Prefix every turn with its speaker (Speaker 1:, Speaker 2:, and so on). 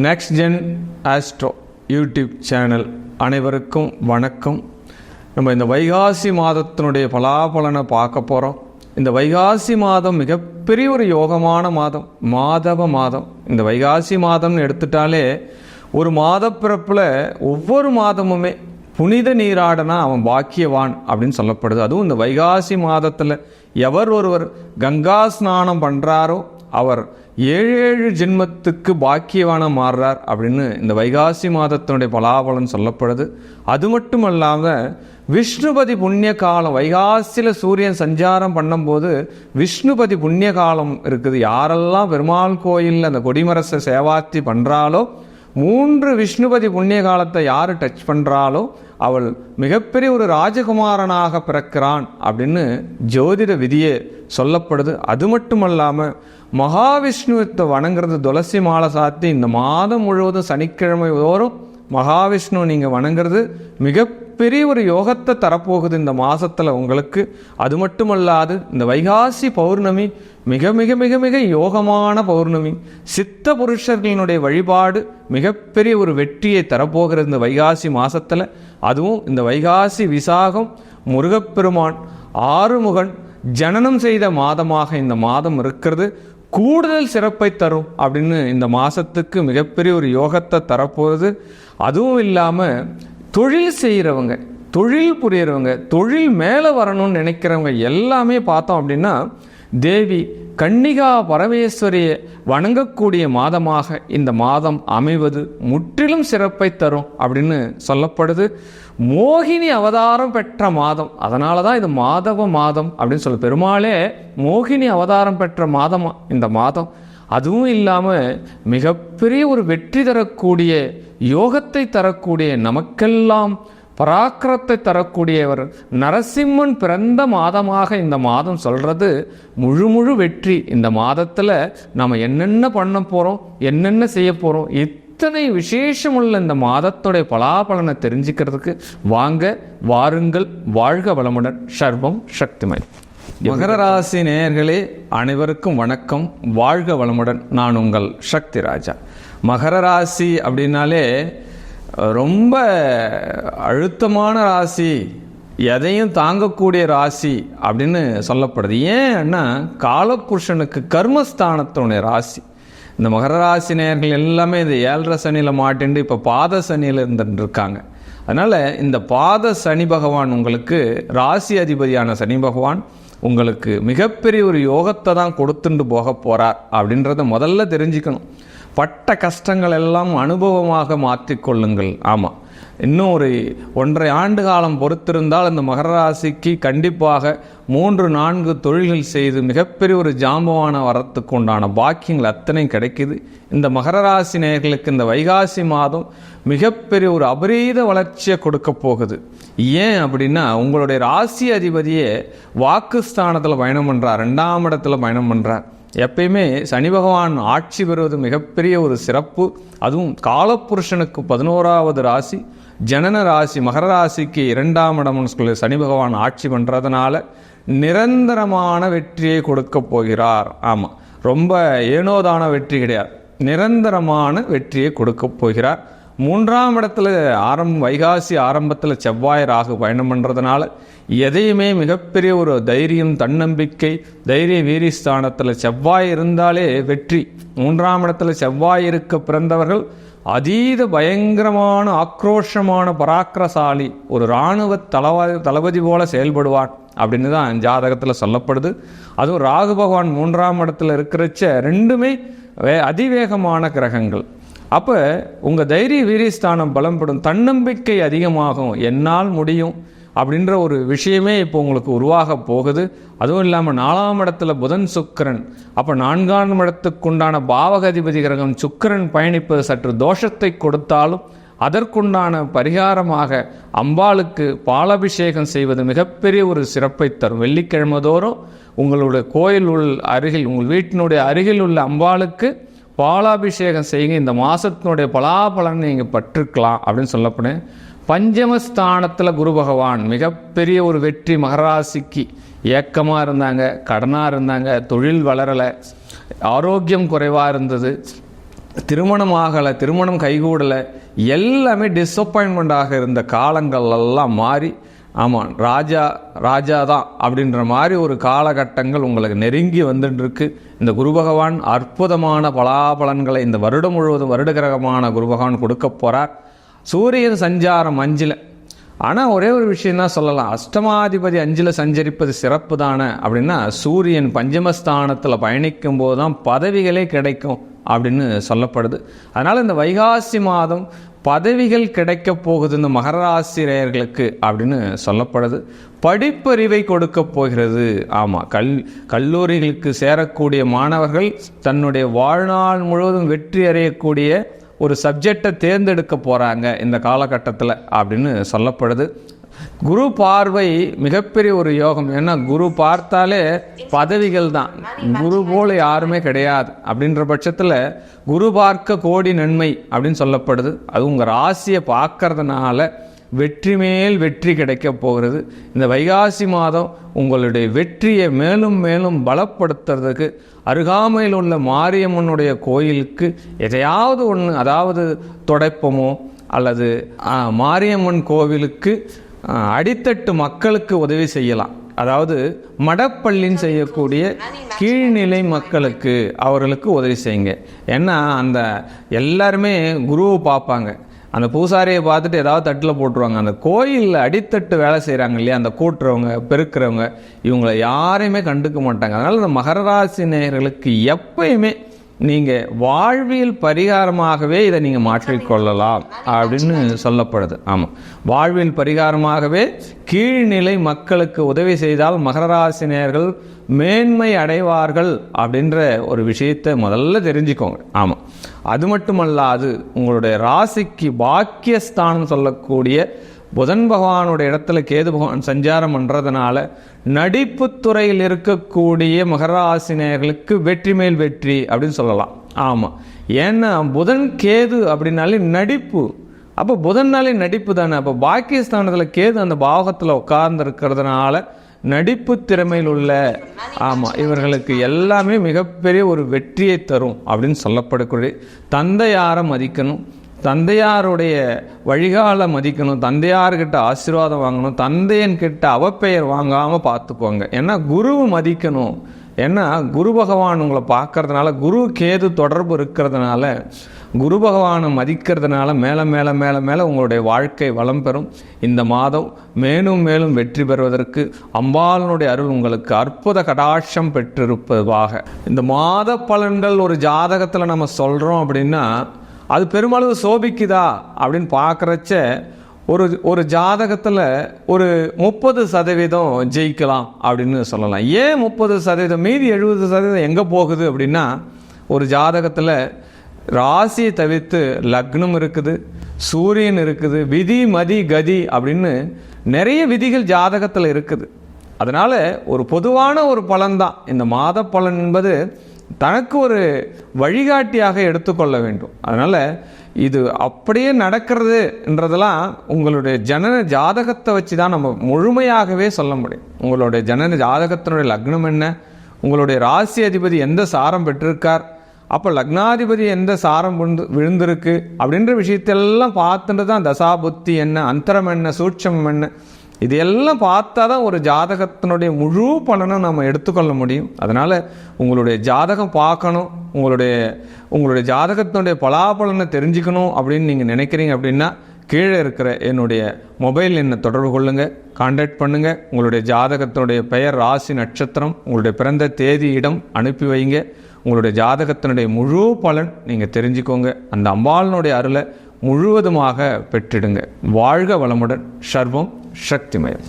Speaker 1: Next Gen Astro YouTube channel அனைவருக்கும் வணக்கம். நம்ம இந்த வைகாசி மாதத்தினுடைய பலாபலனை பார்க்க போகிறோம். இந்த வைகாசி மாதம் மிகப்பெரிய ஒரு யோகமான மாதம், மாதவ மாதம். இந்த வைகாசி மாதம்னு எடுத்துட்டாலே ஒரு மாதப்பிறப்பில் ஒவ்வொரு மாதமுமே புனித நீராடனா அவன் பாக்கியவான் அப்படின்னு சொல்லப்படுது. அதுவும் இந்த வைகாசி மாதத்தில் எவர் ஒருவர் கங்கா ஸ்நானம் பண்ணுறாரோ அவர் 7 ஜென்மத்துக்கு பாக்கியவான மாறுறார் அப்படின்னு இந்த வைகாசி மாதத்தினுடைய பலாபலன் சொல்லப்படுது. அது மட்டும் இல்லாமல் விஷ்ணுபதி புண்ணிய காலம், வைகாசியில் சூரியன் சஞ்சாரம் பண்ணும்போது விஷ்ணுபதி புண்ணிய காலம் இருக்குது. யாரெல்லாம் பெருமாள் கோயிலில் அந்த கொடிமரசை சேவாத்தி பண்ணுறாலோ 3 விஷ்ணுபதி புண்ணிய காலத்தை யார் டச் பண்ணுறாலோ அவள் மிகப்பெரிய ஒரு ராஜகுமாரனாக பிறக்கிறான் அப்படின்னு ஜோதிட விதியே சொல்லப்படுது. அது மட்டும் இல்லாமல் மகாவிஷ்ணுவை வணங்குறது, துளசி மாலை சாத்தி இந்த மாதம் முழுவதும் சனிக்கிழமை தோறும் மகாவிஷ்ணு நீங்கள் வணங்குறது மிகப்பெரிய ஒரு யோகத்தை தரப்போகுது இந்த மாதத்தில் உங்களுக்கு. அது மட்டுமல்லாது இந்த வைகாசி பௌர்ணமி மிக மிக மிக மிக யோகமான பௌர்ணமி. சித்த புருஷர்களினுடைய வழிபாடு மிகப்பெரிய ஒரு வெற்றியை தரப்போகிறது இந்த வைகாசி மாதத்தில். அதுவும் இந்த வைகாசி விசாகம் முருகப்பெருமான் ஆறுமுகன் ஜனனம் செய்த மாதமாக இந்த மாதம் இருக்கிறது. கூடுதல் சிறப்பை தரும் அப்படின்னு இந்த மாதத்துக்கு மிகப்பெரிய ஒரு யோகத்தை தரப்போகுது. அதுவும் இல்லாமல் தொழில் செய்கிறவங்க, தொழில் புரியறவங்க, தொழில் மேலே வரணும்னு நினைக்கிறவங்க எல்லாமே பார்த்தோம் அப்படின்னா தேவி கன்னிகா பரமேஸ்வரியை வணங்கக்கூடிய மாதமாக இந்த மாதம் அமைவது முற்றிலும் சிறப்பை தரும் அப்படின்னு சொல்லப்படுது. மோகினி அவதாரம் பெற்ற மாதம், அதனால தான் இது மாதவ மாதம் அப்படின்னு சொல்லு. பெருமாளே மோகினி அவதாரம் பெற்ற மாதம் இந்த மாதம். அதுவும் இல்லாமல் மிகப்பெரிய ஒரு வெற்றி தரக்கூடிய, யோகத்தை தரக்கூடிய, நமக்கெல்லாம் பராக்கிரத்தை தரக்கூடியவர் நரசிம்மன் பிறந்த மாதமாக இந்த மாதம் சொல்கிறது. முழு வெற்றி இந்த மாதத்தில் நம்ம என்னென்ன பண்ண போகிறோம், என்னென்ன செய்ய போகிறோம், இத்தனை விசேஷமுள்ள இந்த மாதத்துடைய பலாபலனை தெரிஞ்சுக்கிறதுக்கு வாருங்கள். வாழ்க வளமுடன். சர்வம் சக்திமய். மகர ராசி நேயர்களே அனைவருக்கும் வணக்கம். வாழ்க வளமுடன். நான் உங்கள் சக்தி ராஜா. மகர ராசி அப்படின்னாலே ரொம்ப அழுத்தமான ராசி, எதையும் தாங்கக்கூடிய ராசி அப்படின்னு சொல்லப்படுது. ஏன்னா காலபுருஷனுக்கு கர்மஸ்தானத்துடைய ராசி. இந்த மகர ராசி நேயர்கள் எல்லாமே இந்த 7.5 சனியில் மாட்டிண்டு இப்போ பாத சனியில் இருந்துருக்காங்க. அதனால் இந்த பாத சனி பகவான் உங்களுக்கு ராசி அதிபதியான சனி பகவான் உங்களுக்கு மிகப்பெரிய ஒரு யோகத்தை தான் கொடுத்துட்டு போக போகிறார் அப்படின்றத முதல்ல தெரிஞ்சுக்கணும். பட்ட கஷ்டங்கள் எல்லாம் அனுபவமாக மாற்றிக்கொள்ளுங்கள். ஆமாம், இன்னும் ஒரு 1.5 ஆண்டு காலம் பொறுத்திருந்தால் இந்த மகர ராசிக்கு கண்டிப்பாக 3-4 தொழில்கள் செய்து மிகப்பெரிய ஒரு ஜாம்பவான வரத்துக்கு உண்டான பாக்கியங்கள் அத்தனையும் கிடைக்குது. இந்த மகர ராசி நேயர்களுக்கு இந்த வைகாசி மாதம் மிகப்பெரிய ஒரு அபரீத வளர்ச்சியை கொடுக்க போகுது. ஏன் அப்படின்னா உங்களுடைய ராசி அதிபதியே வாக்குஸ்தானத்தில் பயணம் பண்ணுறார், 2ஆம் இடத்துல பயணம் பண்ணுறார். எப்பயுமே சனி பகவான் ஆட்சி பெறுவது மிகப்பெரிய ஒரு சிறப்பு. அதுவும் காலப்புருஷனுக்கு 11வது ராசி, ஜனன ராசி மகர ராசிக்கு 2ஆம் இடம்னு சொல்லி சனி பகவான் ஆட்சி பண்ணுறதுனால நிரந்தரமான வெற்றியை கொடுக்க போகிறார். ஆமாம், ரொம்ப ஏனோதான வெற்றி கிடையாது, நிரந்தரமான வெற்றியை கொடுக்க போகிறார். 3ஆம் இடத்துல வைகாசி ஆரம்பத்தில் செவ்வாய் ராகு பயணம் பண்ணுறதுனால எதையுமே மிகப்பெரிய ஒரு தைரியம், தன்னம்பிக்கை, தைரிய வீரிஸ்தானத்தில் செவ்வாய் இருந்தாலே வெற்றி. 3ஆம் இடத்துல செவ்வாய் இருக்க பிறந்தவர்கள் அதீத பயங்கரமான ஆக்ரோஷமான பராக்கிரசாலி, ஒரு இராணுவ தளபதி போல செயல்படுவான் அப்படின்னு தான் ஜாதகத்தில் சொல்லப்படுது. அதுவும் ராகு பகவான் 3ஆம் இடத்துல இருக்கிறச்ச ரெண்டுமே அதிவேகமான கிரகங்கள். அப்போ உங்கள் தைரிய வீரியஸ்தானம் பலம்படும், தன்னம்பிக்கை அதிகமாகும், என்னால் முடியும் அப்படின்ற ஒரு விஷயமே இப்போ உங்களுக்கு உருவாக போகுது. அதுவும் இல்லாமல் 4ஆம் இடத்துல புதன் சுக்கிரன், அப்போ 4ஆம் இடத்துக்குண்டான பாவகாதிபதி கிரகம் சுக்கிரன் பயணிப்பது சற்று தோஷத்தை கொடுத்தாலும் அதற்குண்டான பரிகாரமாக அம்பாளுக்கு பாலாபிஷேகம் செய்வது மிகப்பெரிய ஒரு சிறப்பை தரும். வெள்ளிக்கிழமை தோறும் உங்களுடைய கோயில் அருகில், உங்கள் வீட்டினுடைய அருகில் உள்ள அம்பாளுக்கு பாலாபிஷேகம் செய்யுங்க. இந்த மாதத்தினுடைய பலாபலன் நீங்கள் பற்றிருக்கலாம் அப்படின்னு சொல்லப்படும். பஞ்சமஸ்தானத்தில் குரு பகவான் மிகப்பெரிய ஒரு வெற்றி. மகராசிக்கு ஏக்கமாக இருந்தாங்க, கடனாக இருந்தாங்க, தொழில் வளரலை, ஆரோக்கியம் குறைவாக இருந்தது, திருமணம் ஆகலை, திருமணம் கைகூடலை, எல்லாமே டிஸப்பாயின்மெண்ட்டாக இருந்த காலங்கள் எல்லாம் மாறி, ஆமாம் ராஜா தான் அப்படின்ற மாதிரி ஒரு காலகட்டங்கள் உங்களுக்கு நெருங்கி வந்துட்டுருக்கு. இந்த குரு பகவான் அற்புதமான பலாபலன்களை இந்த வருடம் முழுவதும் வருடகிரகமான குரு பகவான் கொடுக்க போகிறார். சூரியன் சஞ்சாரம் 5. ஆனால் ஒரே ஒரு விஷயந்தான் சொல்லலாம், அஷ்டமாதிபதி 5 சஞ்சரிப்பது சிறப்பு தானே அப்படின்னா, சூரியன் பஞ்சமஸ்தானத்தில் பயணிக்கும் போது தான் பதவிகளே கிடைக்கும் அப்படின்னு சொல்லப்படுது. அதனால் இந்த வைகாசி மாதம் பதவிகள் கிடைக்க போகுது இந்த மகர ராசிரியர்களுக்கு அப்படின்னு சொல்லப்படுது. படிப்பறிவை கொடுக்க போகிறது. ஆமாம், கல்லூரிகளுக்கு சேரக்கூடிய மாணவர்கள் தன்னுடைய வாழ்நாள் முழுவதும் வெற்றி அடையக்கூடிய ஒரு சப்ஜெக்டை தேர்ந்தெடுக்க போகிறாங்க இந்த காலகட்டத்தில் அப்படின்னு சொல்லப்படுது. குரு பார்வை மிகப்பெரிய ஒரு யோகம். ஏன்னா குரு பார்த்தாலே பதவிகள் தான், குரு போல யாருமே கிடையாது. அப்படின்ற பட்சத்தில் குரு பார்க்க கோடி நன்மை அப்படின்னு சொல்லப்படுது. அது உங்கள் ராசியை பார்க்கறதுனால வெற்றி மேல் வெற்றி கிடைக்க போகிறது. இந்த வைகாசி மாதம் உங்களுடைய வெற்றியை மேலும் மேலும் பலப்படுத்துறதுக்கு அருகாமையில் உள்ள மாரியம்மனுடைய கோயிலுக்கு எதையாவது ஒன்று, அதாவது தொடைப்பமோ அல்லது மாரியம்மன் கோவிலுக்கு அடித்தட்டு மக்களுக்கு உதவி செய்யலாம். அதாவது மடப்பள்ளின்னு செய்யக்கூடிய கீழ்நிலை மக்களுக்கு அவர்களுக்கு உதவி செய்யுங்க. ஏன்னா அந்த எல்லாருமே குருவை பார்ப்பாங்க, அந்த பூசாரியை பார்த்துட்டு ஏதாவது தட்டில் போட்டுருவாங்க. அந்த கோயிலில் அடித்தட்டு வேலை செய்கிறாங்க இல்லையா, அந்த கூட்டுறவங்க பெருக்கிறவங்க இவங்களை யாரையுமே கண்டுக்க மாட்டாங்க. அதனால் இந்த மகர ராசி நேயர்களுக்கு எப்பயுமே நீங்கள் வாழ்வியல் பரிகாரமாகவே இதை நீங்கள் மாற்றிக்கொள்ளலாம் அப்படின்னு சொல்லப்படுது. ஆமாம், வாழ்வியல் பரிகாரமாகவே கீழ்நிலை மக்களுக்கு உதவி செய்தால் மகர ராசி நேயர்கள் மேன்மை அடைவார்கள் அப்படின்ற ஒரு விஷயத்தை முதல்ல தெரிஞ்சுக்கோங்க. ஆமாம், அது மட்டுமல்லாது உங்களுடைய ராசிக்கு பாக்கியஸ்தானம் சொல்லக்கூடிய புதன் பகவானுடைய இடத்துல கேது பகவான் சஞ்சாரம் பண்ணுறதுனால நடிப்பு துறையில் இருக்கக்கூடிய மகராசி நேயர்களுக்கு வெற்றி மேல் வெற்றி அப்படின்னு சொல்லலாம். ஆமாம், ஏன்னா புதன் கேது அப்படின்னாலே நடிப்பு. அப்போ புதன்னாலே நடிப்பு தானே. அப்போ பாக்கியஸ்தானத்தில் கேது அந்த பாவகத்தில் உட்கார்ந்து இருக்கிறதுனால நடிப்பு திறமையில் உள்ள இவர்களுக்கு எல்லாமே மிகப்பெரிய ஒரு வெற்றியை தரும் அப்படின்னு சொல்லப்படக்கூடிய. தந்தையாரை மதிக்கணும், தந்தையாருடைய வழிகால மதிக்கணும், தந்தையார்கிட்ட ஆசீர்வாதம் வாங்கணும், தந்தையன்கிட்ட அவப்பெயர் வாங்காமல் பார்த்துக்கோங்க. ஏன்னா குருவை மதிக்கணும். ஏன்னா குரு பகவான் உங்களை பார்க்கறதுனால, குரு கேது தொடர்பு இருக்கிறதுனால, குரு பகவானை மதிக்கிறதுனால மேலே மேலே மேலே மேலே உங்களுடைய வாழ்க்கை வளம் பெறும். இந்த மாதம் மேலும் மேலும் வெற்றி பெறுவதற்கு அம்பாளனுடைய அருள் உங்களுக்கு அற்புத கடாட்சம் பெற்றிருப்பதாக. இந்த மாத பலன்கள் ஒரு ஜாதகத்தில் நம்ம சொல்கிறோம் அப்படின்னா அது பெருமளவு சோபிக்குதா அப்படின்னு பார்க்குறச்ச ஒரு ஜாதகத்தில் ஒரு 30% ஜெயிக்கலாம் அப்படின்னு சொல்லலாம். ஏன் 30%? மீதி 70% எங்கே போகுது அப்படின்னா, ஒரு ஜாதகத்தில் ராசியை தவிர்த்து லக்னம் இருக்குது, சூரியன் இருக்குது, விதி மதி கதி அப்படின்னு நிறைய விதிகள் ஜாதகத்தில் இருக்குது. அதனால் ஒரு பொதுவான ஒரு பலன்தான் இந்த மாத பலன் என்பது தனக்கு ஒரு வழிகாட்டியாக எடுத்துக்கொள்ள வேண்டும். அதனால் இது அப்படியே நடக்கிறதுன்றதெல்லாம் உங்களுடைய ஜனன ஜாதகத்தை வச்சு தான் நம்ம முழுமையாகவே சொல்ல முடியும். உங்களுடைய ஜனன ஜாதகத்தினுடைய லக்னம் என்ன, உங்களுடைய ராசி அதிபதி எந்த சாரம் பெற்றிருக்கார், அப்போ லக்னாதிபதி எந்த சாரம் விழுந்திருக்கு அப்படின்ற விஷயத்தெல்லாம் பார்த்துட்டு தான் தசாபுத்தி என்ன, அந்தரம் என்ன, சூட்சம் என்ன, இது எல்லாம் பார்த்தா தான் ஒரு ஜாதகத்தினுடைய முழு பலனை நம்ம எடுத்துக்கொள்ள முடியும். அதனால் உங்களுடைய ஜாதகம் பார்க்கணும், உங்களுடைய ஜாதகத்தினுடைய பலாபலனை தெரிஞ்சுக்கணும் அப்படின்னு நீங்கள் நினைக்கிறீங்க அப்படின்னா கீழே இருக்கிற என்னுடைய மொபைல் எண்ணை தொடர்பு கொள்ளுங்கள், கான்டாக்ட் பண்ணுங்கள். உங்களுடைய ஜாதகத்தினுடைய பெயர், ராசி, நட்சத்திரம், உங்களுடைய பிறந்த தேதி, இடம் அனுப்பி வைங்க. உங்களுடைய ஜாதகத்தினுடைய முழு பலன் நீங்கள் தெரிஞ்சுக்கோங்க. அந்த அம்பாளனுடைய அருளை முழுவதுமாக பெற்றிடுங்க. வாழ்க வளமுடன். சர்வம் சக்திமயம்.